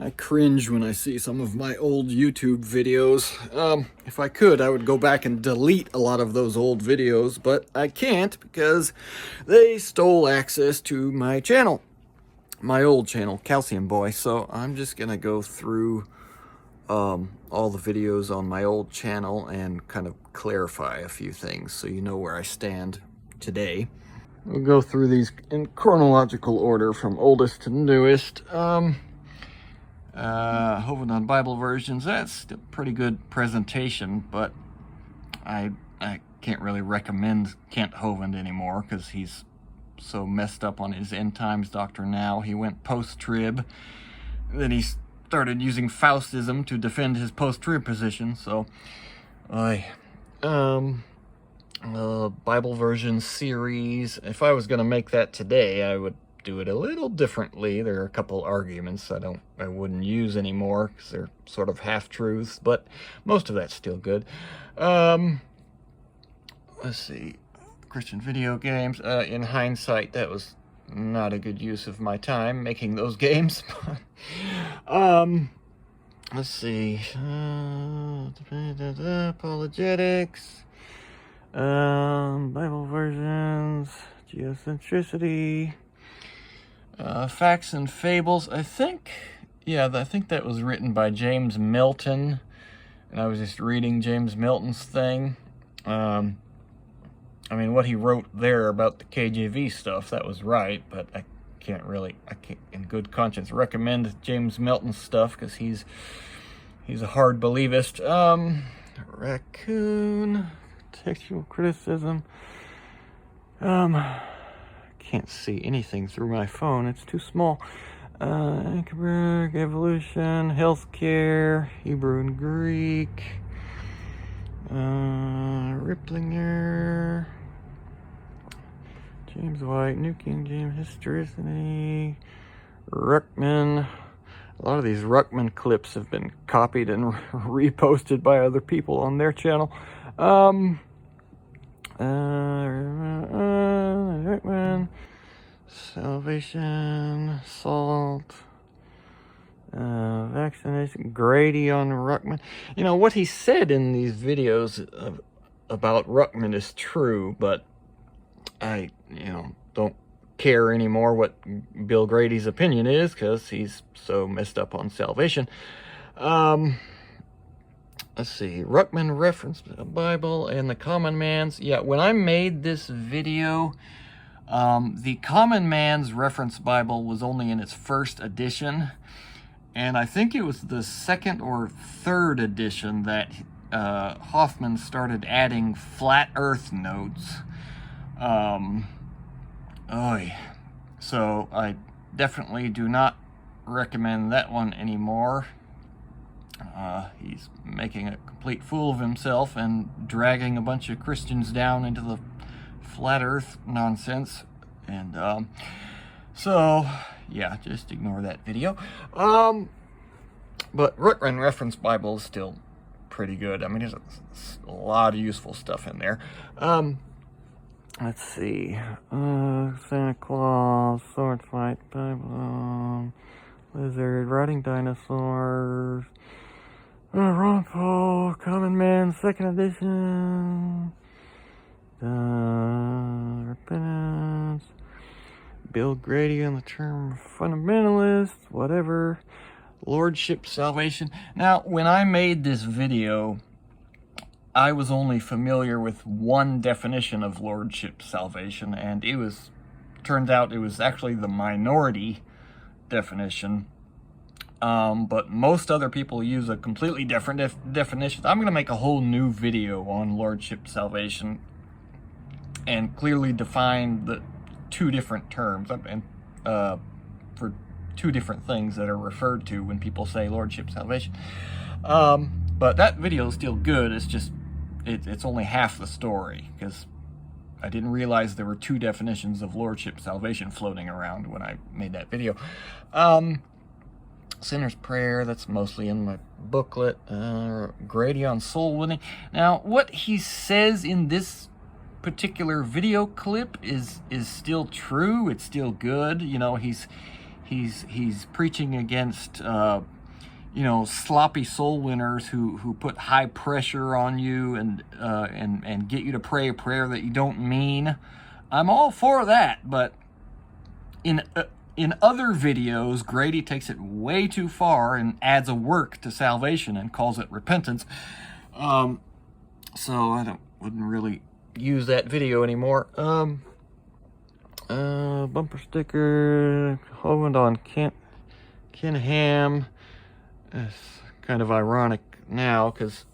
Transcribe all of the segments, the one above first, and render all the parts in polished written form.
I cringe when I see some of my old YouTube videos. If I could, I would go back and delete a lot of those old videos, but I can't because they stole access to my channel. My old channel, Calcium Boy. So I'm just gonna go through all the videos on my old channel and kind of clarify a few things so you know where I stand today. We'll go through these in chronological order from oldest to newest. Hovindon Bible versions, that's still pretty good presentation, but I can't really recommend Kent Hovind anymore because he's so messed up on his end times doctrine now. He went post-trib, then he started using Faustism to defend his post-trib position, so Bible version series, if I was going to make that today, I would do it a little differently. There are a couple arguments I wouldn't use anymore because they're sort of half-truths, but most of that's still good. Let's see, Christian video games. In hindsight, that was not a good use of my time making those games. Let's see, apologetics, Bible versions, geocentricity, Facts and Fables. I think that was written by James Milton, and I was just reading James Milton's thing. I mean, what he wrote there about the KJV stuff, that was right, but I can't in good conscience recommend James Milton's stuff because he's a hard believist. Raccoon, textual criticism. Can't see anything through my phone, it's too small. Ankerberg, evolution, healthcare, Hebrew and Greek, Ripplinger, James White, New King James Historicity, Ruckman. A lot of these Ruckman clips have been copied and reposted by other people on their channel. Ruckman, Salvation, Salt, vaccination, Grady on Ruckman. You know, what he said in these videos about Ruckman is true, but I, don't care anymore what Bill Grady's opinion is because he's so messed up on salvation. Let's see, Ruckman referenced the Bible and the Common Man's. Yeah, when I made this video, the Common Man's Reference Bible was only in its first edition, and I think it was the second or third edition that Hoffman started adding flat earth notes. So I definitely do not recommend that one anymore. He's making a complete fool of himself and dragging a bunch of Christians down into the flat earth nonsense. And so yeah, just ignore that video. But Ruckman Reference Bible is still pretty good. I mean, there's a lot of useful stuff in there. Let's see, Santa Claus, sword fight, Bible, lizard, riding dinosaurs, Ron Paul, Common Man, second edition, repentance, Bill Grady on the term fundamentalist, whatever, lordship, salvation. Now, when I made this video, I was only familiar with one definition of lordship salvation, and turned out it was actually the minority definition. But most other people use a completely different definition. I'm going to make a whole new video on lordship salvation and clearly define the two different terms and for two different things that are referred to when people say lordship salvation. But that video is still good. It's just it's only half the story because I didn't realize there were two definitions of lordship salvation floating around when I made that video. Sinner's Prayer, that's mostly in my booklet. Grady on soul winning. Now, what he says in this particular video clip is still true. It's still good. You know, he's He's preaching against you know, sloppy soul winners who put high pressure on you and get you to pray a prayer that you don't mean. I'm all for that, but in other videos, Grady takes it way too far and adds a work to salvation and calls it repentance. So I wouldn't really use that video anymore. Bumper sticker, Hovind on Ken Ham. It's kind of ironic now, because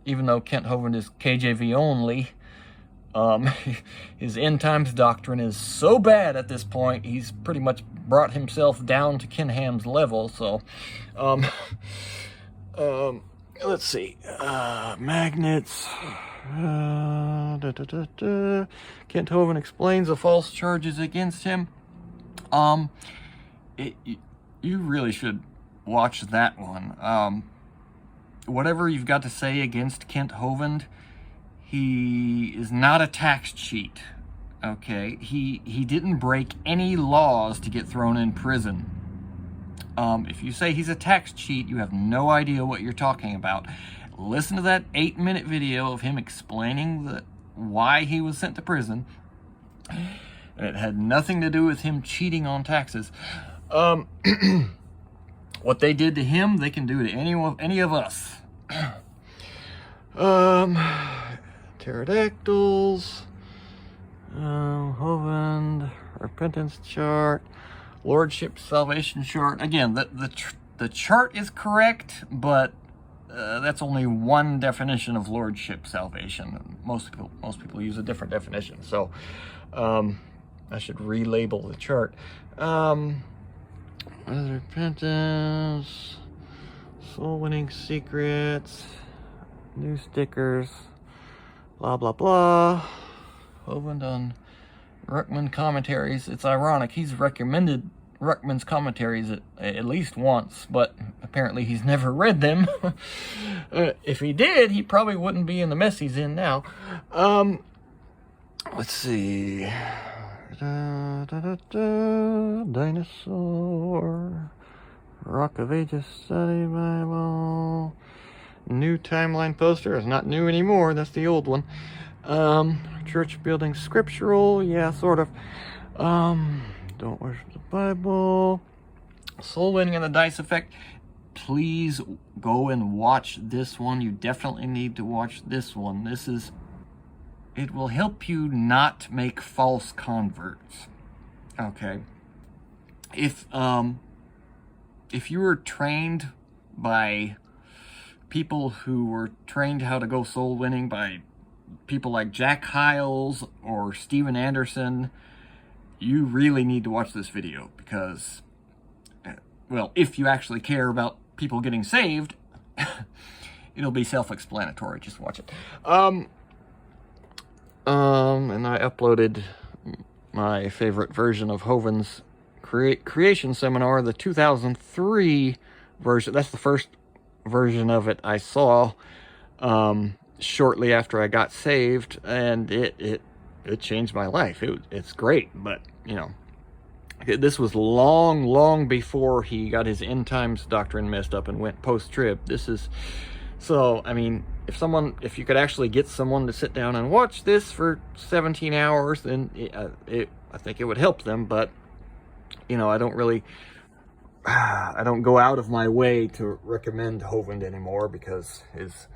even though Kent Hovind is KJV only, his end times doctrine is so bad at this point, he's pretty much brought himself down to Ken Ham's level. So, let's see, magnets. Kent Hovind explains the false charges against him. You really should watch that one. Whatever you've got to say against Kent Hovind, he is not a tax cheat. Okay, he didn't break any laws to get thrown in prison. If you say he's a tax cheat, you have no idea what you're talking about. Listen to that 8-minute video of him explaining why he was sent to prison. And it had nothing to do with him cheating on taxes. What they did to him, they can do to any of us. Pterodactyls, Hovind, repentance chart, lordship salvation chart. Again, the chart is correct, but that's only one definition of lordship salvation. Most people use a different definition. So I should relabel the chart. Repentance, soul winning secrets, new stickers, blah blah blah. Hovind on Ruckman commentaries. It's ironic, he's recommended Ruckman's commentaries at least once, but apparently he's never read them. If he did, he probably wouldn't be in the mess he's in now. Let's see. Dinosaur, Rock of Ages Study Bible, new timeline poster. It's not new anymore, that's the old one. Church building scriptural, yeah, sort of. Don't worship the Bible, soul winning and the dice effect. Please go and watch this one. You definitely need to watch this one. It will help you not make false converts. Okay. If you were trained by people who were trained how to go soul winning by people like Jack Hyles or Steven Anderson, you really need to watch this video, because, well, if you actually care about people getting saved, it'll be self-explanatory. Just watch it. And I uploaded my favorite version of Hovind's creation seminar, the 2003 version. That's the first version of it I saw shortly after I got saved, and it changed my life. It's great, but you know, this was long before he got his end times doctrine messed up and went post-trib. So I mean, if you could actually get someone to sit down and watch this for 17 hours, then I think it would help them. But you know, I don't go out of my way to recommend Hovind anymore, because his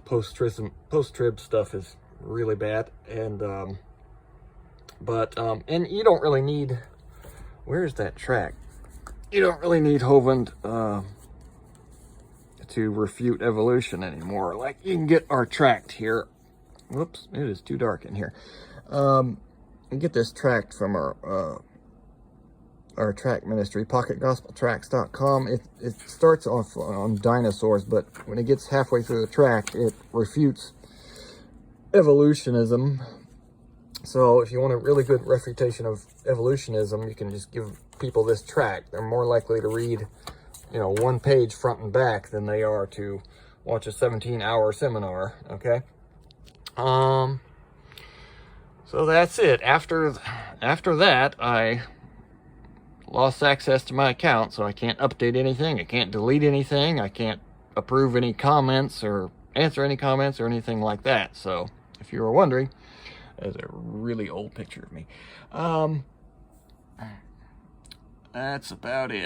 post-trib stuff is really bad. And and you don't really need, where's that track? You don't really need Hovind to refute evolution anymore. Like, you can get our tract here. Whoops, it is too dark in here. You get this tract from our tract ministry, pocketgospeltracts.com. It starts off on dinosaurs, but when it gets halfway through the tract, it refutes evolutionism. So if you want a really good refutation of evolutionism, you can just give people this tract. They're more likely to read, you know, one page front and back than they are to watch a 17-hour seminar. Okay. So that's it. After that, I lost access to my account, so I can't update anything, I can't delete anything, I can't approve any comments or answer any comments or anything like that. So if you were wondering, there's a really old picture of me. That's about it.